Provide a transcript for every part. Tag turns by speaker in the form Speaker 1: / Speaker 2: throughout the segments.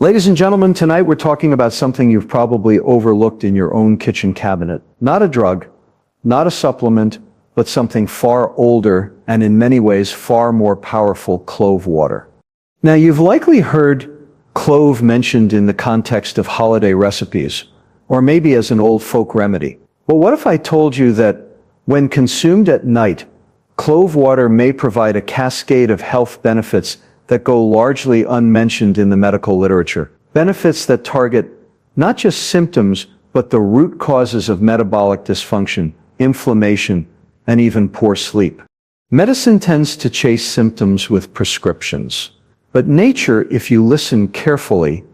Speaker 1: Ladies and gentlemen, tonight we're talking about something you've probably overlooked in your own kitchen cabinet. Not a drug, not a supplement, but something far older and in many ways far more powerful: clove water. Now, you've likely heard clove mentioned in the context of holiday recipes, or maybe as an old folk remedy. But what if I told you that when consumed at night, clove water may provide a cascade of health benefits that go largely unmentioned in the medical literature? Benefits that target not just symptoms, but the root causes of metabolic dysfunction, inflammation, and even poor sleep. Medicine tends to chase symptoms with prescriptions, but nature, if you listen carefully,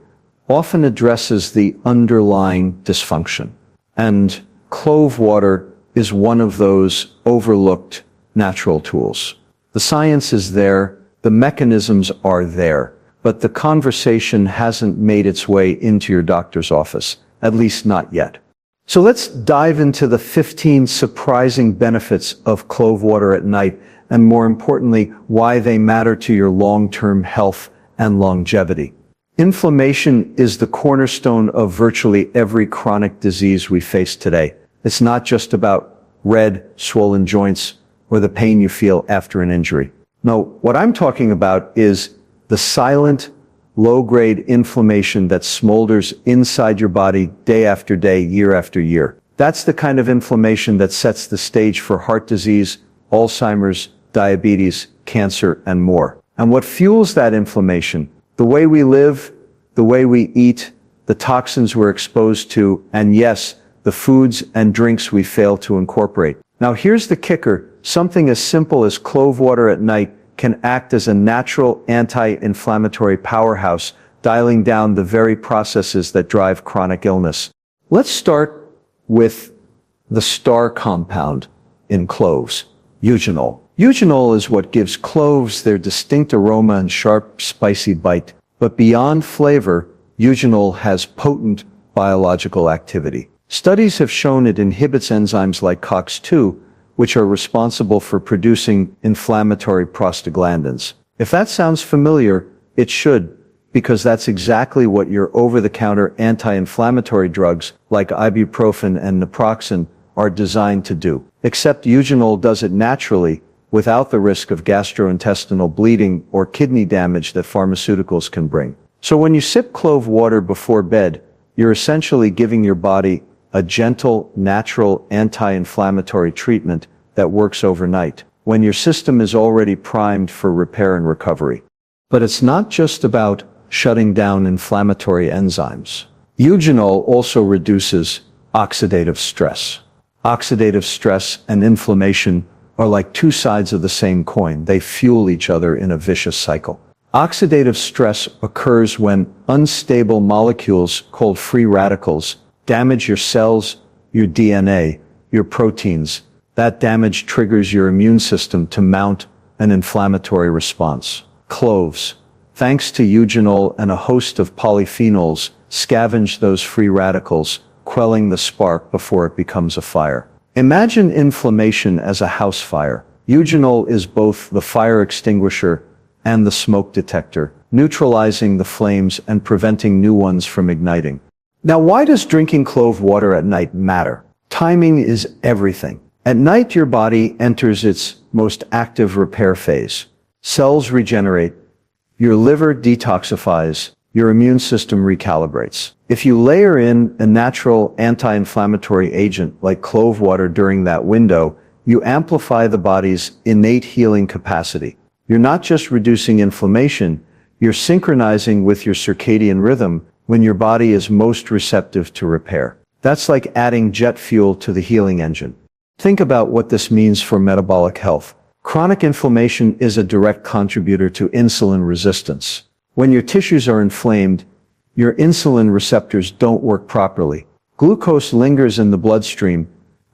Speaker 1: often addresses the underlying dysfunction. And clove water is one of those overlooked natural tools. The science is there, the mechanisms are there, but the conversation hasn't made its way into your doctor's office, at least not yet. So let's dive into the 15 surprising benefits of clove water at night, and more importantly, why they matter to your long-term health and longevity. Inflammation is the cornerstone of virtually every chronic disease we face today. It's not just about red, swollen joints or the pain you feel after an injury. No, what I'm talking about is the silent, low-grade inflammation that smolders inside your body day after day, year after year. That's the kind of inflammation that sets the stage for heart disease, Alzheimer's, diabetes, cancer, and more. And what fuels that inflammation? The way we live, the way we eat, the toxins we're exposed to, and yes, the foods and drinks we fail to incorporate. Now here's the kicker. Something as simple as clove water at night can act as a natural anti-inflammatory powerhouse, dialing down the very processes that drive chronic illness. Let's start with the star compound in cloves, eugenol. Eugenol is what gives cloves their distinct aroma and sharp, spicy bite. But beyond flavor, eugenol has potent biological activity. Studies have shown it inhibits enzymes like COX-2, which are responsible for producing inflammatory prostaglandins. If that sounds familiar, it should, because that's exactly what your over-the-counter anti-inflammatory drugs like ibuprofen and naproxen are designed to do. Except eugenol does it naturally, without the risk of gastrointestinal bleeding or kidney damage that pharmaceuticals can bring. So when you sip clove water before bed, you're essentially giving your body a gentle, natural anti-inflammatory treatment that works overnight, when your system is already primed for repair and recovery. But it's not just about shutting down inflammatory enzymes. Eugenol also reduces oxidative stress. Oxidative stress and inflammation are like two sides of the same coin. They fuel each other in a vicious cycle. Oxidative stress occurs when unstable molecules called free radicals damage your cells, your DNA, your proteins. That damage triggers your immune system to mount an inflammatory response. Cloves, thanks to eugenol and a host of polyphenols, scavenge those free radicals, quelling the spark before it becomes a fire. Imagine inflammation as a house fire. Eugenol is both the fire extinguisher and the smoke detector, neutralizing the flames and preventing new ones from igniting. Now, why does drinking clove water at night matter? Timing is everything. At night, your body enters its most active repair phase. Cells regenerate, your liver detoxifies, your immune system recalibrates. If you layer in a natural anti-inflammatory agent like clove water during that window, you amplify the body's innate healing capacity. You're not just reducing inflammation, you're synchronizing with your circadian rhythm when your body is most receptive to repair. That's like adding jet fuel to the healing engine. Think about what this means for metabolic health. Chronic inflammation is a direct contributor to insulin resistance. When your tissues are inflamed, your insulin receptors don't work properly. Glucose lingers in the bloodstream,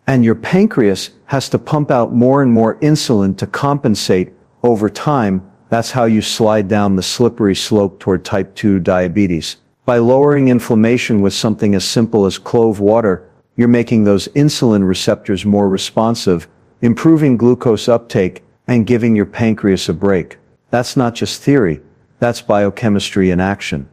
Speaker 1: and your pancreas has to pump out more and more insulin to compensate. Over time, that's how you slide down the slippery slope toward type 2 diabetes. By lowering inflammation with something as simple as clove water, you're making those insulin receptors more responsive, improving glucose uptake, and giving your pancreas a break. That's not just theory, that's biochemistry in action.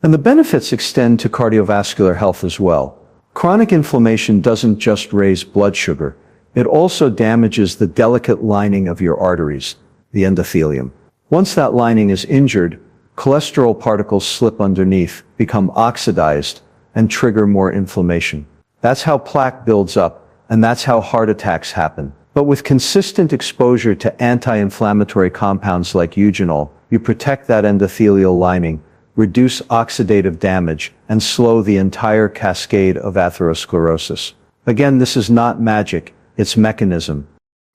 Speaker 1: And the benefits extend to cardiovascular health as well. Chronic inflammation doesn't just raise blood sugar, it also damages the delicate lining of your arteries, the endothelium. Once that lining is injured, cholesterol particles slip underneath, become oxidized, and trigger more inflammation. That's how plaque builds up, and that's how heart attacks happen. But with consistent exposure to anti-inflammatory compounds like eugenol, you protect that endothelial lining, reduce oxidative damage, and slow the entire cascade of atherosclerosis. Again, this is not magic, it's mechanism.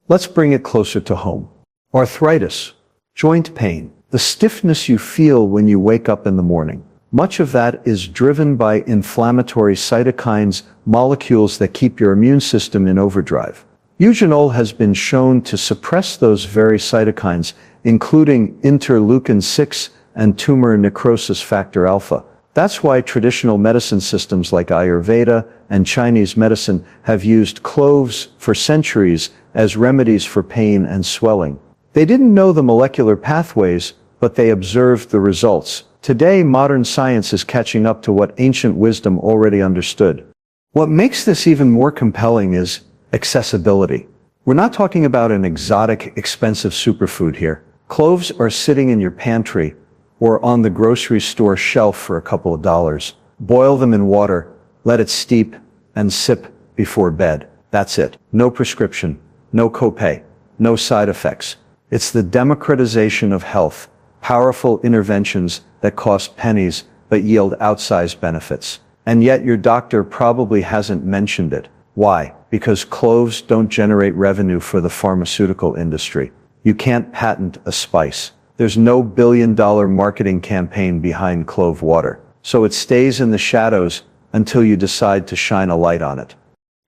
Speaker 1: Let's bring it closer to home. Arthritis, joint pain, the stiffness you feel when you wake up in the morning. Much of that is driven by inflammatory cytokines, molecules that keep your immune system in overdrive. Eugenol has been shown to suppress those very cytokines, including interleukin-6 and tumor necrosis factor alpha. That's why traditional medicine systems like Ayurveda and Chinese medicine have used cloves for centuries as remedies for pain and swelling. They didn't know the molecular pathways, but they observed the results. Today, modern science is catching up to what ancient wisdom already understood. What makes this even more compelling is accessibility. We're not talking about an exotic, expensive superfood here. Cloves are sitting in your pantry or on the grocery store shelf for a couple of dollars. Boil them in water, let it steep, and sip before bed. That's it. No prescription, no copay, no side effects. It's the democratization of health, powerful interventions that cost pennies but yield outsized benefits. And yet your doctor probably hasn't mentioned it. Why? Because cloves don't generate revenue for the pharmaceutical industry. You can't patent a spice. There's no billion-dollar marketing campaign behind clove water. So it stays in the shadows until you decide to shine a light on it.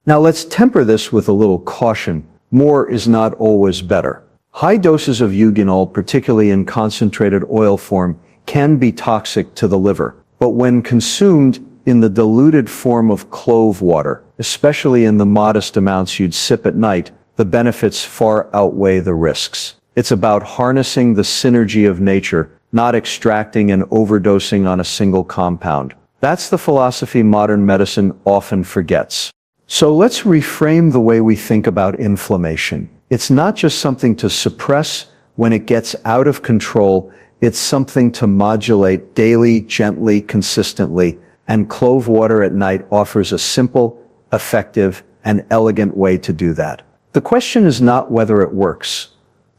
Speaker 1: Now let's temper this with a little caution. More is not always better. High doses of eugenol, particularly in concentrated oil form, can be toxic to the liver. But when consumed in the diluted form of clove water, especially in the modest amounts you'd sip at night, the benefits far outweigh the risks. It's about harnessing the synergy of nature, not extracting and overdosing on a single compound. That's the philosophy modern medicine often forgets. So let's reframe the way we think about inflammation. It's not just something to suppress when it gets out of control, it's something to modulate daily, gently, consistently, and clove water at night offers a simple, effective, and elegant way to do that. The question is not whether it works.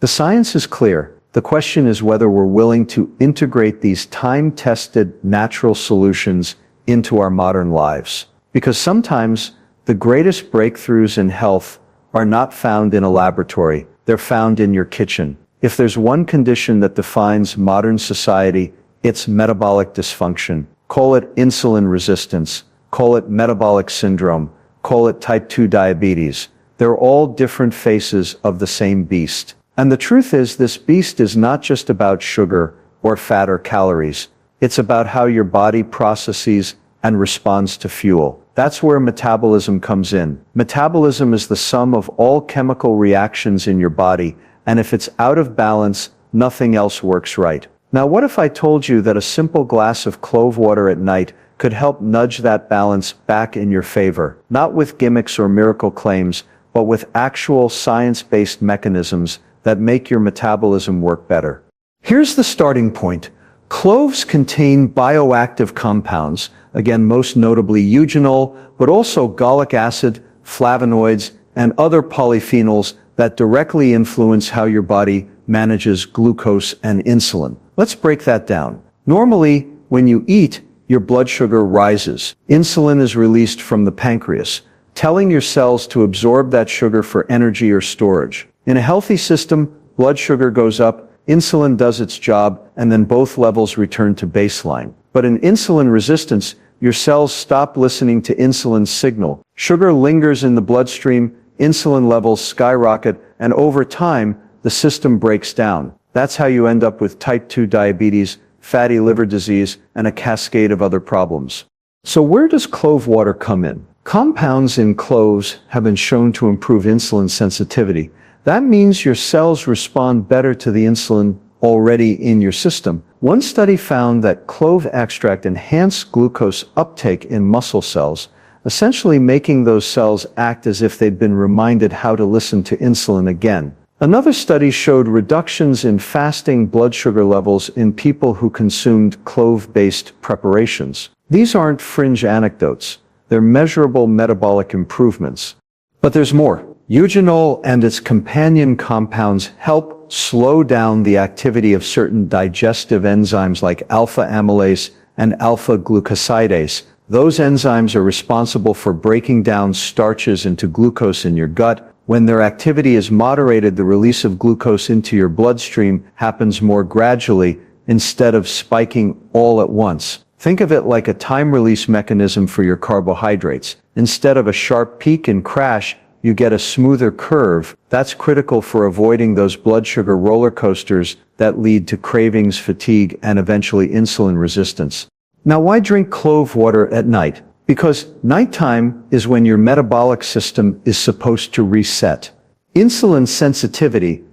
Speaker 1: The science is clear. The question is whether we're willing to integrate these time-tested natural solutions into our modern lives. Because sometimes the greatest breakthroughs in health are not found in a laboratory, they're found in your kitchen. If there's one condition that defines modern society, it's metabolic dysfunction. Call it insulin resistance, call it metabolic syndrome, call it type 2 diabetes. They're all different faces of the same beast. And the truth is, this beast is not just about sugar or fat or calories. It's about how your body processes and responds to fuel. That's where metabolism comes in. Metabolism is the sum of all chemical reactions in your body, and if it's out of balance, nothing else works right. Now, what if I told you that a simple glass of clove water at night could help nudge that balance back in your favor? Not with gimmicks or miracle claims, but with actual science-based mechanisms that make your metabolism work better. Here's the starting point. Cloves contain bioactive compounds, again most notably eugenol, but also gallic acid, flavonoids, and other polyphenols that directly influence how your body manages glucose and insulin. Let's break that down. Normally, when you eat, your blood sugar rises. Insulin is released from the pancreas, telling your cells to absorb that sugar for energy or storage. In a healthy system, blood sugar goes up, insulin does its job, and then both levels return to baseline. But in insulin resistance, your cells stop listening to insulin's signal. Sugar lingers in the bloodstream, insulin levels skyrocket, and over time, the system breaks down. That's how you end up with type 2 diabetes, fatty liver disease, and a cascade of other problems. So where does clove water come in? Compounds in cloves have been shown to improve insulin sensitivity. That means your cells respond better to the insulin already in your system. One study found that clove extract enhanced glucose uptake in muscle cells, essentially making those cells act as if they'd been reminded how to listen to insulin again. Another study showed reductions in fasting blood sugar levels in people who consumed clove-based preparations. These aren't fringe anecdotes. They're measurable metabolic improvements. But there's more. Eugenol and its companion compounds help slow down the activity of certain digestive enzymes like alpha amylase and alpha glucosidase. Those enzymes are responsible for breaking down starches into glucose in your gut. When their activity is moderated, the release of glucose into your bloodstream happens more gradually instead of spiking all at once. Think of it like a time-release mechanism for your carbohydrates. Instead of a sharp peak and crash, you get a smoother curve. That's critical for avoiding those blood sugar roller coasters that lead to cravings, fatigue, and eventually insulin resistance. Now, why drink clove water at night? Because nighttime is when your metabolic system is supposed to reset. Insulin sensitivity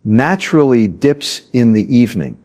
Speaker 1: naturally dips in the evening,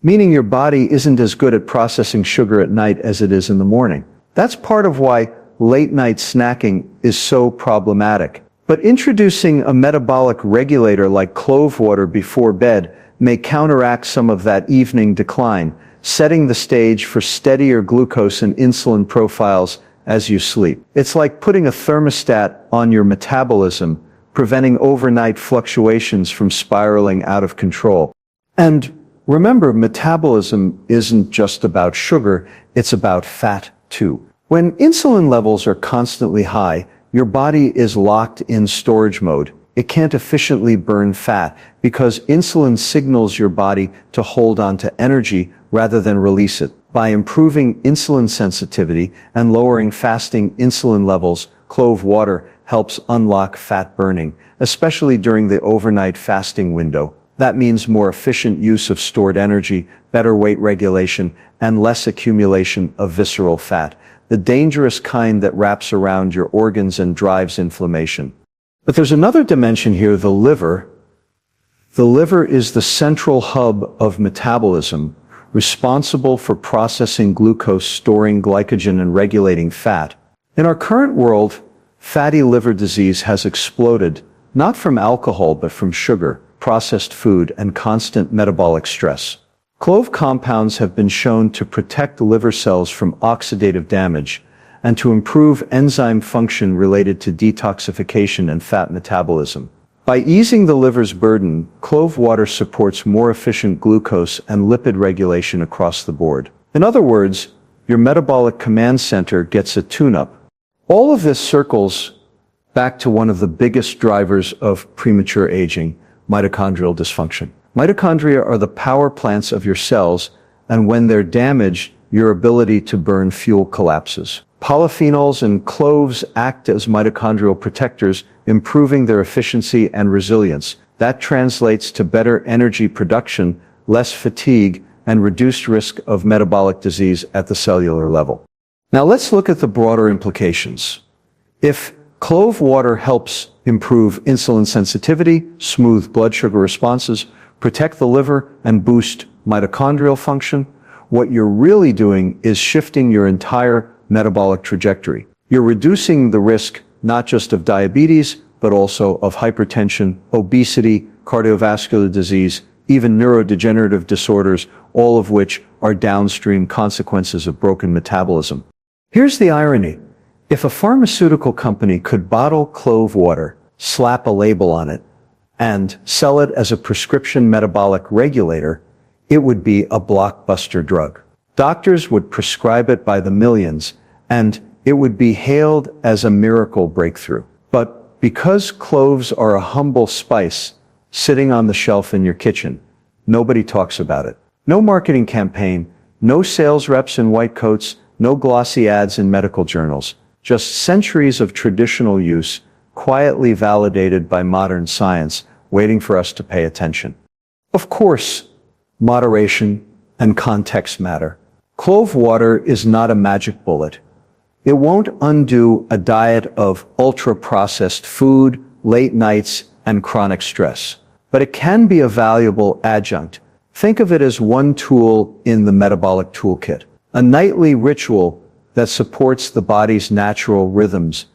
Speaker 1: meaning your body isn't as good at processing sugar at night as it is in the morning. That's part of why late-night snacking is so problematic. But introducing a metabolic regulator like clove water before bed may counteract some of that evening decline, setting the stage for steadier glucose and insulin profiles as you sleep. It's like putting a thermostat on your metabolism, preventing overnight fluctuations from spiraling out of control. And remember, metabolism isn't just about sugar, it's about fat too. When insulin levels are constantly high, your body is locked in storage mode. It can't efficiently burn fat because insulin signals your body to hold on to energy rather than release it. By improving insulin sensitivity and lowering fasting insulin levels, clove water helps unlock fat burning, especially during the overnight fasting window. That means more efficient use of stored energy, better weight regulation, and less accumulation of visceral fat, the dangerous kind that wraps around your organs and drives inflammation. But there's another dimension here, the liver. The liver is the central hub of metabolism, responsible for processing glucose, storing glycogen, and regulating fat. In our current world, fatty liver disease has exploded, not from alcohol but from sugar, processed food, and constant metabolic stress. Clove compounds have been shown to protect liver cells from oxidative damage and to improve enzyme function related to detoxification and fat metabolism. By easing the liver's burden, clove water supports more efficient glucose and lipid regulation across the board. In other words, your metabolic command center gets a tune-up. All of this circles back to one of the biggest drivers of premature aging, mitochondrial dysfunction. Mitochondria are the power plants of your cells, and when they're damaged, your ability to burn fuel collapses. Polyphenols and cloves act as mitochondrial protectors, improving their efficiency and resilience. That translates to better energy production, less fatigue, and reduced risk of metabolic disease at the cellular level. Now let's look at the broader implications. If clove water helps improve insulin sensitivity, smooth blood sugar responses, protect the liver, and boost mitochondrial function, what you're really doing is shifting your entire metabolic trajectory. You're reducing the risk not just of diabetes, but also of hypertension, obesity, cardiovascular disease, even neurodegenerative disorders, all of which are downstream consequences of broken metabolism. Here's the irony. If a pharmaceutical company could bottle clove water, slap a label on it, and sell it as a prescription metabolic regulator, it would be a blockbuster drug. Doctors would prescribe it by the millions, and it would be hailed as a miracle breakthrough. But because cloves are a humble spice sitting on the shelf in your kitchen, nobody talks about it. No marketing campaign, no sales reps in white coats, no glossy ads in medical journals, just centuries of traditional use, quietly validated by modern science, waiting for us to pay attention. Of course, moderation and context matter. Clove water is not a magic bullet. It won't undo a diet of ultra-processed food, late nights, and chronic stress. But it can be a valuable adjunct, Think of it as one tool in the metabolic toolkit, a nightly ritual that supports the body's natural rhythms,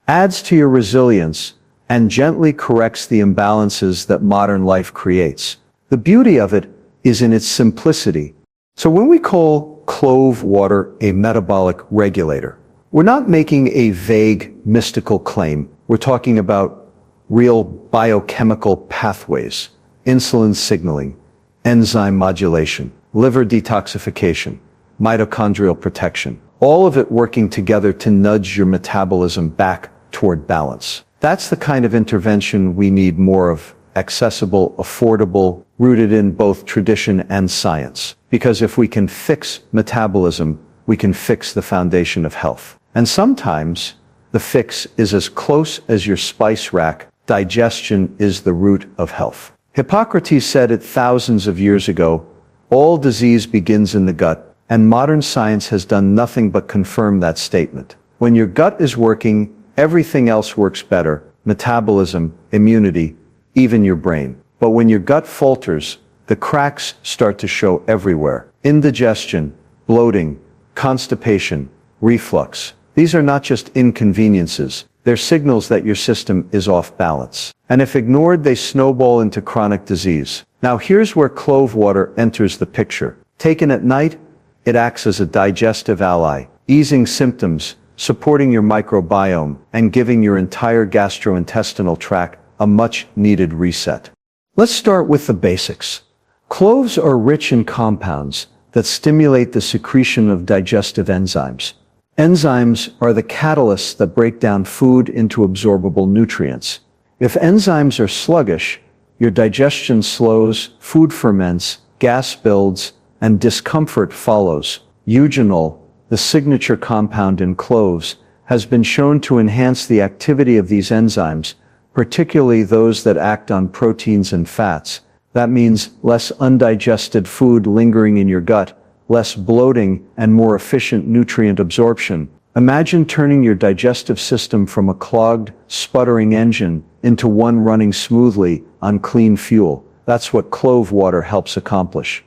Speaker 1: adds to your resilience, and gently corrects the imbalances that modern life creates. The beauty of it is in its simplicity. So when we call clove water a metabolic regulator, we're not making a vague, mystical claim. We're talking about real biochemical pathways, insulin signaling, enzyme modulation, liver detoxification, mitochondrial protection, all of it working together to nudge your metabolism back toward balance. That's the kind of intervention we need more of, accessible, affordable, rooted in both tradition and science. Because if we can fix metabolism, we can fix the foundation of health. And sometimes the fix is as close as your spice rack. Digestion is the root of health. Hippocrates said it thousands of years ago, all disease begins in the gut, and modern science has done nothing but confirm that statement. When your gut is working, everything else works better, metabolism, immunity, even your brain. But when your gut falters, the cracks start to show everywhere. Indigestion, bloating, constipation, reflux. These are not just inconveniences. They're signals that your system is off balance. And if ignored, they snowball into chronic disease. Now here's where clove water enters the picture. Taken at night, it acts as a digestive ally, easing symptoms, supporting your microbiome, and giving your entire gastrointestinal tract a much-needed reset. Let's start with the basics. Cloves are rich in compounds that stimulate the secretion of digestive enzymes. Enzymes are the catalysts that break down food into absorbable nutrients. If enzymes are sluggish, your digestion slows, food ferments, gas builds, and discomfort follows. Eugenol, the signature compound in cloves, has been shown to enhance the activity of these enzymes, particularly those that act on proteins and fats. That means less undigested food lingering in your gut, less bloating, and more efficient nutrient absorption. Imagine turning your digestive system from a clogged, sputtering engine into one running smoothly on clean fuel. That's what clove water helps accomplish.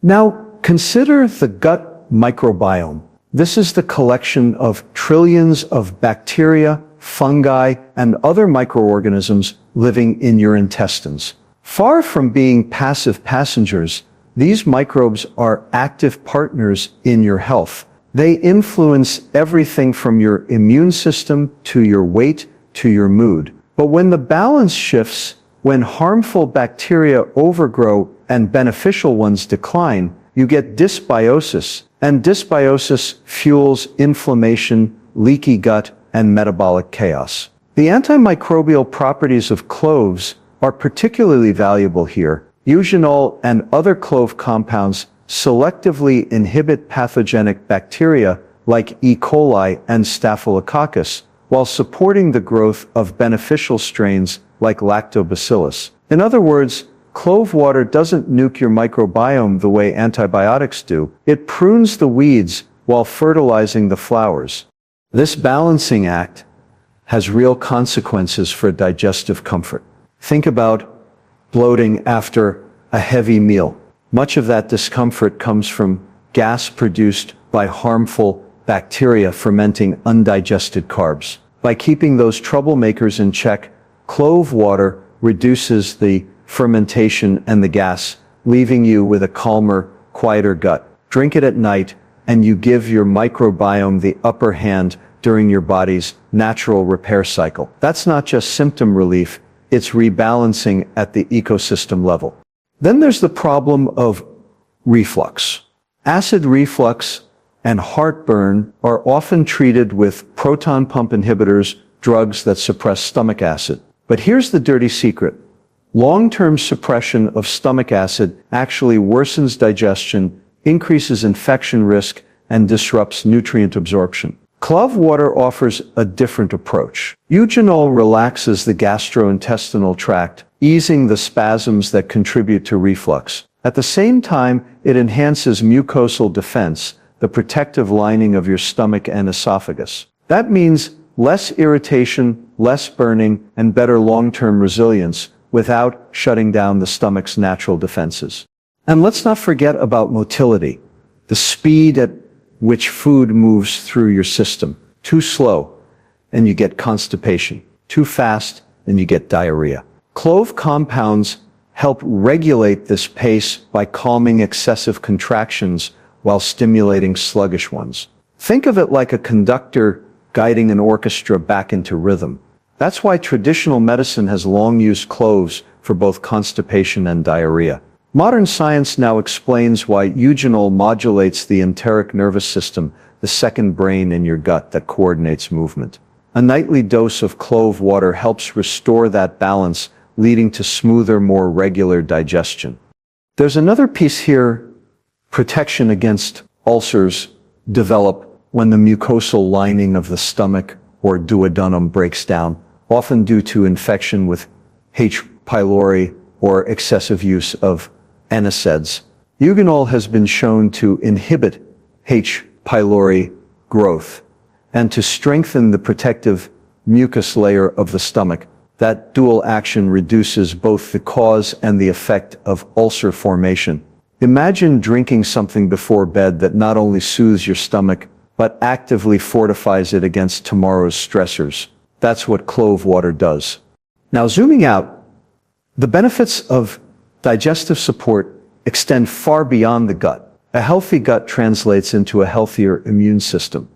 Speaker 1: Now, consider the gut microbiome. This is the collection of trillions of bacteria, fungi, and other microorganisms living in your intestines. Far from being passive passengers, these microbes are active partners in your health. They influence everything from your immune system to your weight to your mood. But when the balance shifts, when harmful bacteria overgrow and beneficial ones decline, you get dysbiosis, and dysbiosis fuels inflammation, leaky gut, and metabolic chaos. The antimicrobial properties of cloves are particularly valuable here. Eugenol and other clove compounds selectively inhibit pathogenic bacteria like E. coli and Staphylococcus, while supporting the growth of beneficial strains like Lactobacillus. In other words, clove water doesn't nuke your microbiome the way antibiotics do. It prunes the weeds while fertilizing the flowers. This balancing act has real consequences for digestive comfort. Think about bloating after a heavy meal. Much of that discomfort comes from gas produced by harmful bacteria fermenting undigested carbs. By keeping those troublemakers in check, clove water reduces the fermentation and the gas, leaving you with a calmer, quieter gut. Drink it at night, and you give your microbiome the upper hand during your body's natural repair cycle. That's not just symptom relief, it's rebalancing at the ecosystem level. Then there's the problem of reflux. Acid reflux and heartburn are often treated with proton pump inhibitors, drugs that suppress stomach acid. But here's the dirty secret. Long-term suppression of stomach acid actually worsens digestion, increases infection risk, and disrupts nutrient absorption. Clove water offers a different approach. Eugenol relaxes the gastrointestinal tract, easing the spasms that contribute to reflux. At the same time, it enhances mucosal defense, the protective lining of your stomach and esophagus. That means less irritation, less burning, and better long-term resilience without shutting down the stomach's natural defenses. And let's not forget about motility, the speed at which food moves through your system. Too slow, and you get constipation. Too fast, and you get diarrhea. Clove compounds help regulate this pace by calming excessive contractions while stimulating sluggish ones. Think of it like a conductor guiding an orchestra back into rhythm. That's why traditional medicine has long used cloves for both constipation and diarrhea. Modern science now explains why eugenol modulates the enteric nervous system, the second brain in your gut that coordinates movement. A nightly dose of clove water helps restore that balance, leading to smoother, more regular digestion. There's another piece here: protection against ulcers develop when the mucosal lining of the stomach or duodenum breaks down, often due to infection with H. pylori or excessive use of NSAIDs. Eugenol has been shown to inhibit H. pylori growth and to strengthen the protective mucus layer of the stomach. That dual action reduces both the cause and the effect of ulcer formation. Imagine drinking something before bed that not only soothes your stomach, but actively fortifies it against tomorrow's stressors. That's what clove water does. Now, zooming out, the benefits of digestive support extend far beyond the gut. A healthy gut translates into a healthier immune system,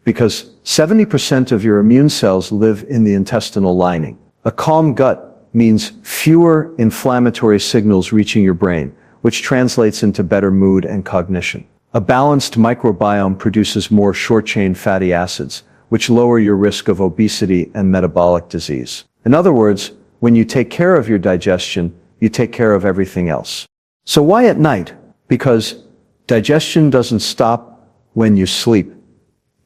Speaker 1: because 70% of your immune cells live in the intestinal lining. A calm gut means fewer inflammatory signals reaching your brain, which translates into better mood and cognition. A balanced microbiome produces more short-chain fatty acids, which lower your risk of obesity and metabolic disease. In other words, when you take care of your digestion, you take care of everything else. So why at night? Because digestion doesn't stop when you sleep.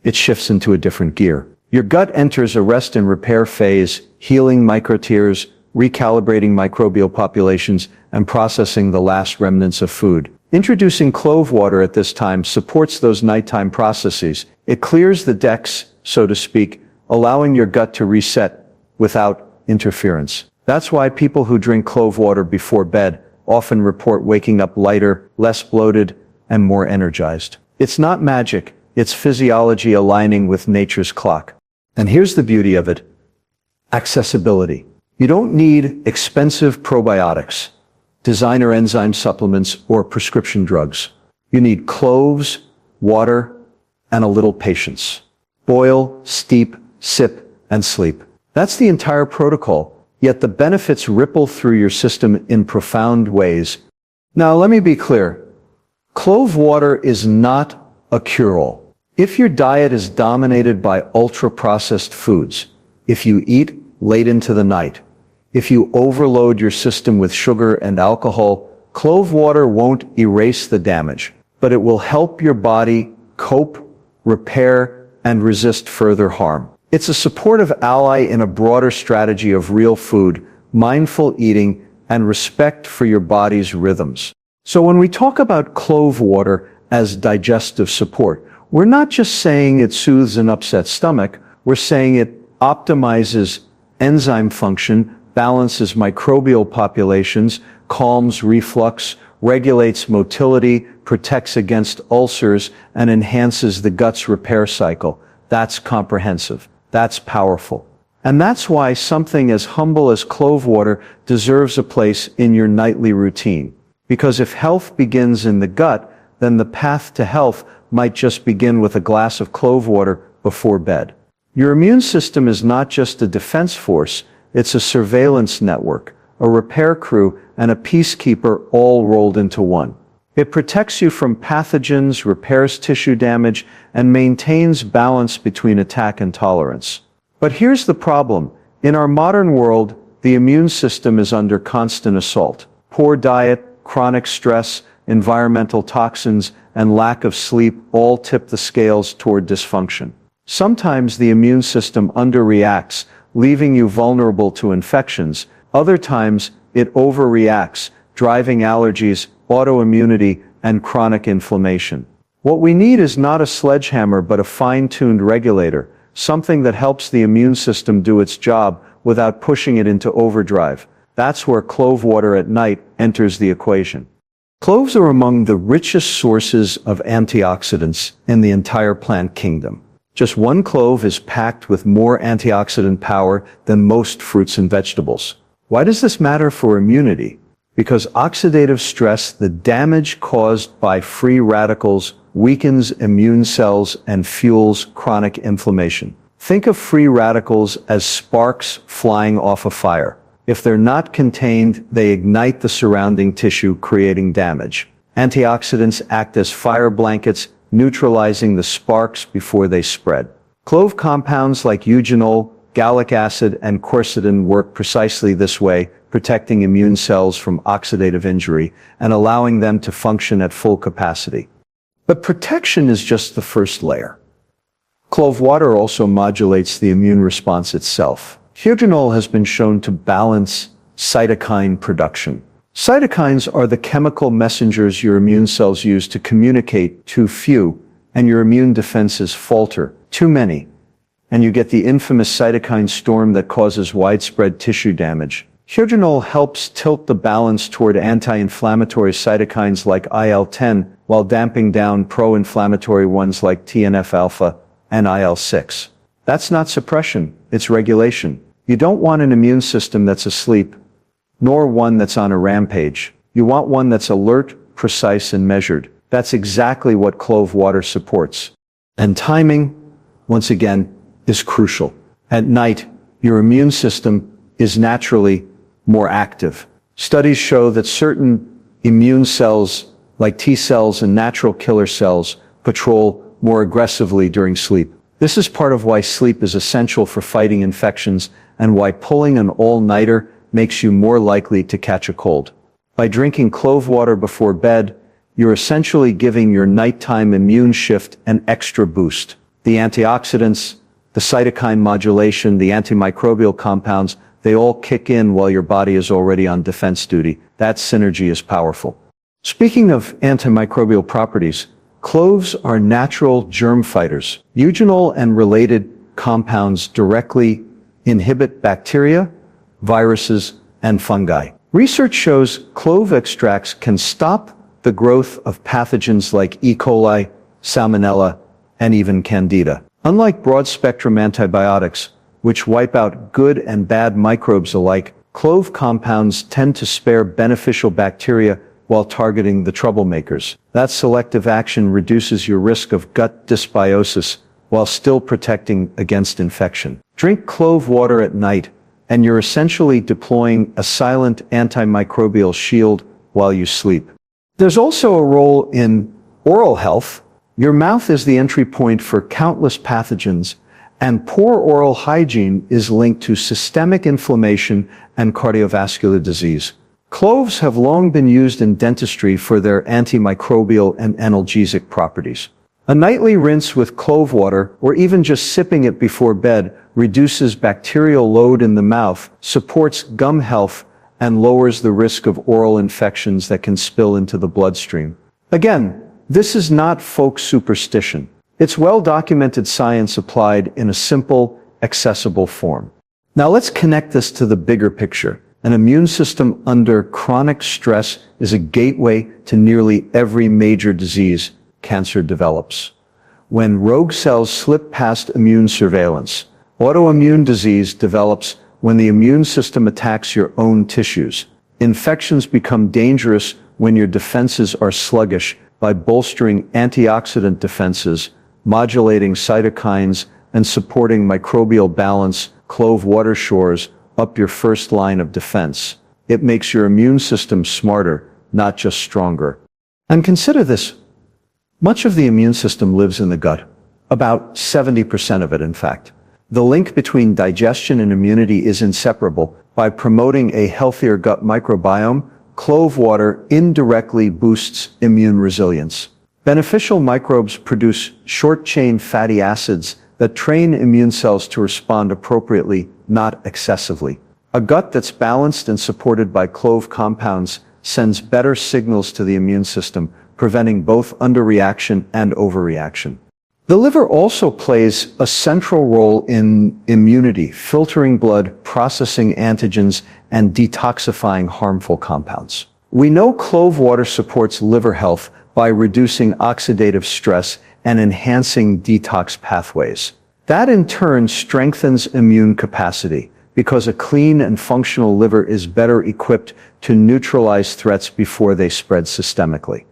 Speaker 1: It shifts into a different gear. Your gut enters a rest and repair phase, healing microtears, recalibrating microbial populations, and processing the last remnants of food. Introducing clove water at this time supports those nighttime processes. It clears the decks, so to speak, allowing your gut to reset without interference. That's why people who drink clove water before bed often report waking up lighter, less bloated, and more energized. It's not magic, it's physiology aligning with nature's clock. And here's the beauty of it: accessibility. You don't need expensive probiotics, designer enzyme supplements, or prescription drugs. You need cloves, water, and a little patience. Boil, steep, sip, and sleep. That's the entire protocol, yet the benefits ripple through your system in profound ways. Now, let me be clear. Clove water is not a cure-all. If your diet is dominated by ultra-processed foods, if you eat late into the night, if you overload your system with sugar and alcohol, clove water won't erase the damage, but it will help your body cope, repair, and resist further harm. It's a supportive ally in a broader strategy of real food, mindful eating, and respect for your body's rhythms. So when we talk about clove water as digestive support, we're not just saying it soothes an upset stomach, we're saying it optimizes enzyme function, balances microbial populations, calms reflux, regulates motility, protects against ulcers, and enhances the gut's repair cycle. That's comprehensive. That's powerful. And that's why something as humble as clove water deserves a place in your nightly routine. Because if health begins in the gut, then the path to health might just begin with a glass of clove water before bed. Your immune system is not just a defense force, it's a surveillance network, a repair crew, and a peacekeeper all rolled into one. It protects you from pathogens, repairs tissue damage, and maintains balance between attack and tolerance. But here's the problem. In our modern world, the immune system is under constant assault. Poor diet, chronic stress, environmental toxins, and lack of sleep all tip the scales toward dysfunction. Sometimes the immune system underreacts, leaving you vulnerable to infections. Other times, it overreacts, driving allergies, autoimmunity, and chronic inflammation. What we need is not a sledgehammer but a fine-tuned regulator, something that helps the immune system do its job without pushing it into overdrive. That's where clove water at night enters the equation. Cloves are among the richest sources of antioxidants in the entire plant kingdom. Just one clove is packed with more antioxidant power than most fruits and vegetables. Why does this matter for immunity? Because oxidative stress, the damage caused by free radicals, weakens immune cells and fuels chronic inflammation. Think of free radicals as sparks flying off a fire. If they're not contained, they ignite the surrounding tissue, creating damage. Antioxidants act as fire blankets, neutralizing the sparks before they spread. Clove compounds like eugenol, gallic acid, and quercetin work precisely this way, protecting immune cells from oxidative injury and allowing them to function at full capacity. But protection is just the first layer. Clove water also modulates the immune response itself. Eugenol has been shown to balance cytokine production. Cytokines are the chemical messengers your immune cells use to communicate. Too few, and your immune defenses falter. Too many, and you get the infamous cytokine storm that causes widespread tissue damage. Eugenol helps tilt the balance toward anti-inflammatory cytokines like IL-10 while damping down pro-inflammatory ones like TNF-alpha and IL-6. That's not suppression, it's regulation. You don't want an immune system that's asleep, nor one that's on a rampage. You want one that's alert, precise, and measured. That's exactly what clove water supports. And timing, once again, is crucial. At night, your immune system is naturally more active. Studies show that certain immune cells, like T cells and natural killer cells, patrol more aggressively during sleep. This is part of why sleep is essential for fighting infections and why pulling an all-nighter makes you more likely to catch a cold. By drinking clove water before bed, you're essentially giving your nighttime immune shift an extra boost. The antioxidants, the cytokine modulation, the antimicrobial compounds, they all kick in while your body is already on defense duty. That synergy is powerful. Speaking of antimicrobial properties, cloves are natural germ fighters. Eugenol and related compounds directly inhibit bacteria, viruses, and fungi. Research shows clove extracts can stop the growth of pathogens like E. coli, Salmonella, and even Candida. Unlike broad-spectrum antibiotics, which wipe out good and bad microbes alike, clove compounds tend to spare beneficial bacteria while targeting the troublemakers. That selective action reduces your risk of gut dysbiosis while still protecting against infection. Drink clove water at night, and you're essentially deploying a silent antimicrobial shield while you sleep. There's also a role in oral health. Your mouth is the entry point for countless pathogens, and poor oral hygiene is linked to systemic inflammation and cardiovascular disease. Cloves have long been used in dentistry for their antimicrobial and analgesic properties. A nightly rinse with clove water, or even just sipping it before bed, reduces bacterial load in the mouth, supports gum health, and lowers the risk of oral infections that can spill into the bloodstream. Again, this is not folk superstition. It's well-documented science applied in a simple, accessible form. Now let's connect this to the bigger picture. An immune system under chronic stress is a gateway to nearly every major disease cancer develops. When rogue cells slip past immune surveillance, autoimmune disease develops when the immune system attacks your own tissues. Infections become dangerous when your defenses are sluggish. By bolstering antioxidant defenses, modulating cytokines, and supporting microbial balance, clove water shores up your first line of defense. It makes your immune system smarter, not just stronger. And consider this. Much of the immune system lives in the gut. About 70% of it, in fact. The link between digestion and immunity is inseparable. By promoting a healthier gut microbiome, clove water indirectly boosts immune resilience. Beneficial microbes produce short-chain fatty acids that train immune cells to respond appropriately, not excessively. A gut that's balanced and supported by clove compounds sends better signals to the immune system, preventing both underreaction and overreaction. The liver also plays a central role in immunity, filtering blood, processing antigens, and detoxifying harmful compounds. We know clove water supports liver health by reducing oxidative stress and enhancing detox pathways. That in turn strengthens immune capacity, because a clean and functional liver is better equipped to neutralize threats before they spread systemically.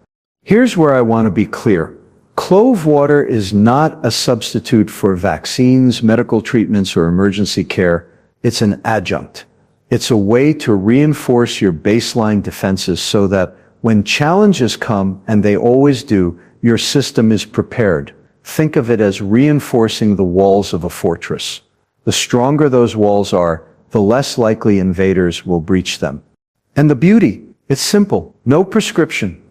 Speaker 1: Here's where I want to be clear. Clove water is not a substitute for vaccines, medical treatments, or emergency care. It's an adjunct. It's a way to reinforce your baseline defenses so that when challenges come, and they always do, your system is prepared. Think of it as reinforcing the walls of a fortress. The stronger those walls are, the less likely invaders will breach them. And the beauty, it's simple. No prescription,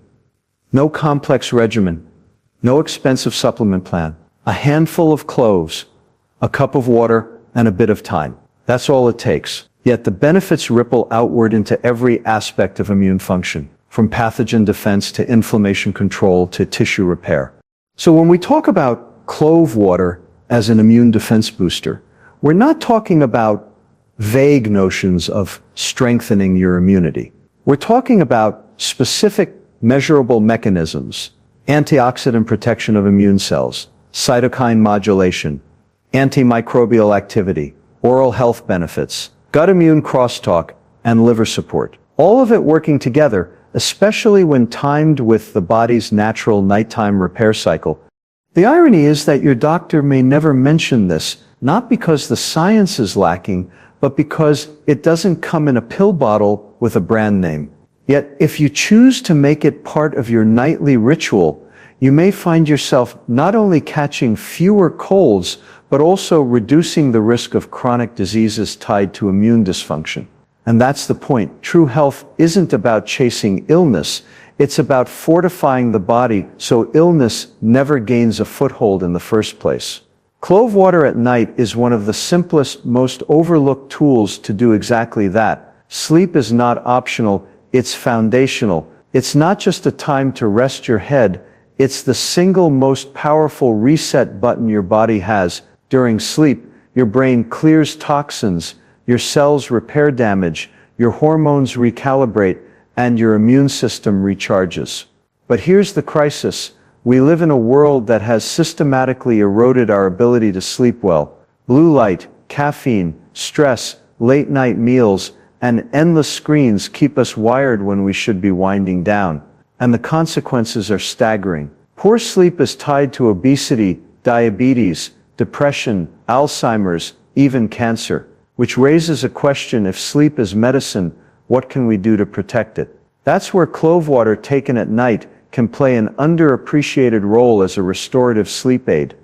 Speaker 1: no complex regimen, no expensive supplement plan. A handful of cloves, a cup of water, and a bit of time. That's all it takes. Yet the benefits ripple outward into every aspect of immune function, from pathogen defense to inflammation control to tissue repair. So when we talk about clove water as an immune defense booster, we're not talking about vague notions of strengthening your immunity. We're talking about specific, measurable mechanisms: antioxidant protection of immune cells, cytokine modulation, antimicrobial activity, oral health benefits, gut immune crosstalk, and liver support. All of it working together, especially when timed with the body's natural nighttime repair cycle. The irony is that your doctor may never mention this, not because the science is lacking, but because it doesn't come in a pill bottle with a brand name. Yet, if you choose to make it part of your nightly ritual, you may find yourself not only catching fewer colds, but also reducing the risk of chronic diseases tied to immune dysfunction. And that's the point. True health isn't about chasing illness. It's about fortifying the body so illness never gains a foothold in the first place. Clove water at night is one of the simplest, most overlooked tools to do exactly that. Sleep is not optional, it's foundational. It's not just a time to rest your head, it's the single most powerful reset button your body has. During sleep, your brain clears toxins, your cells repair damage, your hormones recalibrate, and your immune system recharges. But here's the crisis. We live in a world that has systematically eroded our ability to sleep well. Blue light, caffeine, stress, late-night meals, and endless screens keep us wired when we should be winding down. And the consequences are staggering. Poor sleep is tied to obesity, diabetes, depression, Alzheimer's, even cancer. Which raises a question: if sleep is medicine, what can we do to protect it? That's where clove water taken at night can play an underappreciated role as a restorative sleep aid.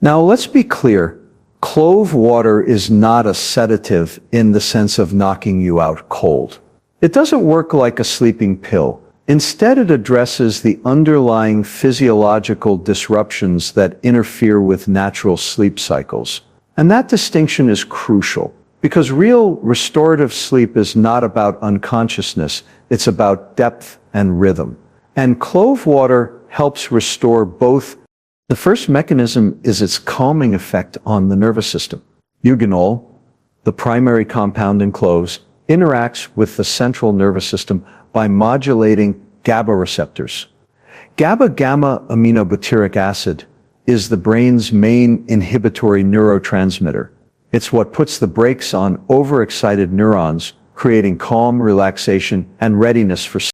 Speaker 1: Now let's be clear, clove water is not a sedative in the sense of knocking you out cold. It doesn't work like a sleeping pill. Instead, it addresses the underlying physiological disruptions that interfere with natural sleep cycles. And that distinction is crucial. Because real restorative sleep is not about unconsciousness, it's about depth and rhythm. And clove water helps restore both. The first mechanism is its calming effect on the nervous system. Eugenol, the primary compound in cloves, interacts with the central nervous system by modulating GABA receptors. GABA-gamma aminobutyric acid is the brain's main inhibitory neurotransmitter. It's what puts the brakes on overexcited neurons, creating calm, relaxation, and readiness for sleep.